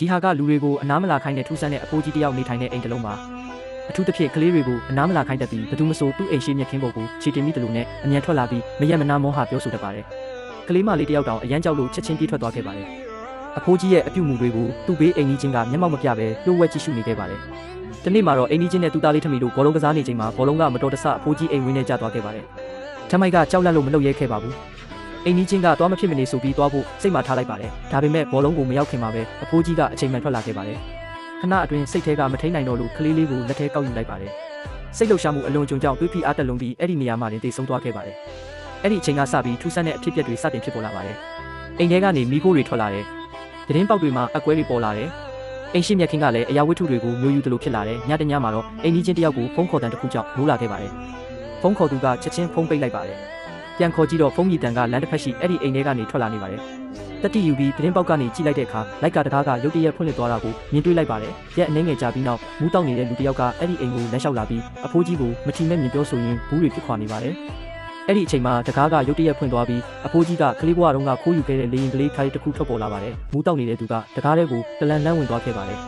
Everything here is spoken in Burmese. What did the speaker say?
ဒီဟာကလူတွေကိုအနားမလာခိုင်းတဲ့ထူးဆန်းတဲ့အဖိုးကြီးတယောက်နေထိုင်တဲ့အိမ်တစ်လုံးပါအထူးသဖြင့်ကလေးတွေကိုအနားမလာခိုင်းတတ်ပြီးဘသူမဆိုသူ့အိမ်ရှိမြက်ခင်းပေါ်ကိုခြေတင်မိတယ်လို့နဲ့အမြန်ထွက်လာပြီးမရက်မနာမောဟပြောဆိုတတ်ပါတယ်ကလေးမလေးတယောက်တောင်အရန်ကြောက်လို့ချက်ချင်းပြေးထွက်သွားခဲ့ပါတယ်အဖိုးကြီးရဲ့အပြုမူတွေကိုသူ့ဘေးအိမ်ကြီးချင်းကမျက်မှောက်မပြဘဲလှိုးဝဲကြည့်ရှုနေခဲ့ပါတယ်ဒီနေ့မှာတော့အိမ်ကြီးချင်းနဲ့သူ့သားလေးထမီတို့ဘောလုံးကစားနေချိန်မှာဘောလုံးကမတော်တဆအဖိုးကြီးအိမ်ဝင်းထဲကျသွားခဲ့ပါတယ်ထမိုက်ကကြောက်လန့်လို့မလုပ်ရဲခဲ့ပါဘူးအိမ်ကြီးချင်းကသွားမဖြစ်မနေဆိုပြီးသွားဖို့စိတ်မှာထားလိုက်ပါတယ်ဒါပေမဲ့ဘောလုံးကိုမရောက်ခင်မှာပဲအဖိုးကြီးကအချိန်မှန်ထွက်လာခဲ့ပါတယ်ခဏအတွင်းစိတ်ထဲကမထိန်နိုင်တော့လို့ကလေးလေးကိုလက်ထဲကောက်ယူလိုက်ပါတယ်စိတ်လှုပ်ရှားမှုအလွန်ကြုံကြောင့်တွေးပြီးအားတက်လုံးပြီးအဲ့ဒီနေရာမှာတင်သေဆုံးသွားခဲ့ပါတယ်အဲ့ဒီအချိန်ကစပြီးထူးဆန်းတဲ့အဖြစ်အပျက်တွေစတင်ဖြစ်ပေါ်လာပါတယ်အိမ်ထဲကနေမီးခိုးတွေထွက်လာတယ်သတင်းပေါက်တွေမှာအကွဲတွေပေါ်လာတယ်အိမ်ရှိမြက်ခင်းကလည်းအရာဝတ္ထုတွေကိုမျိုးယူသလိုဖြစ်လာတယ်ညတညမှာတော့အိမ်ကြီးချင်းတယောက်ကိုဖုန်းခေါ်တန်တစ်ခုကြောင့်မိုးလာခဲ့ပါတယ်ဖုန်းခေါ်သူကချက်ချင်းဖုန်းပိတ်လိုက်ပါတယ်ပြန်ခေါ်ကြည့်တော့ဖုန်းမြည်တန်ကလမ်းတစ်ဖက်ရှိအဲ့ဒီအိမ်ထဲကနေထွက်လာနေပါတယ်တတိယူပြီးသတင်းပေါက်ကနေကြည့်လိုက်တဲ့အခါလိုက်ကတကားကရုတ်တရက်ဖွင့်လှစ်သွားတာကိုမြင်တွေ့လိုက်ပါတယ်ရက်အနှဲငယ်ကြာပြီးနောက်မူးတောက်နေတဲ့လူတစ်ယောက်ကအဲ့ဒီအိမ်ကိုလမ်းလျှောက်လာပြီးအဖိုးကြီးကိုမထီမဲ့မြင်ပြောဆိုရင်းဘူးတွေဖြစ်ခွာနေပါတယ်အဲ့ဒီအချိန်မှာတကားကရုတ်တရက်ဖွင့်သွားပြီးအဖိုးကြီးကကလေးဘဝတုန်းကခိုးယူခဲ့တဲ့လေရင်ကလေးခိုးတစ်ခုထွက်ပေါ်လာပါတယ်မူးတောက်နေတဲ့သူကတကားထဲကိုတလန်လန်းဝင်သွားခဲ့ပါတယ်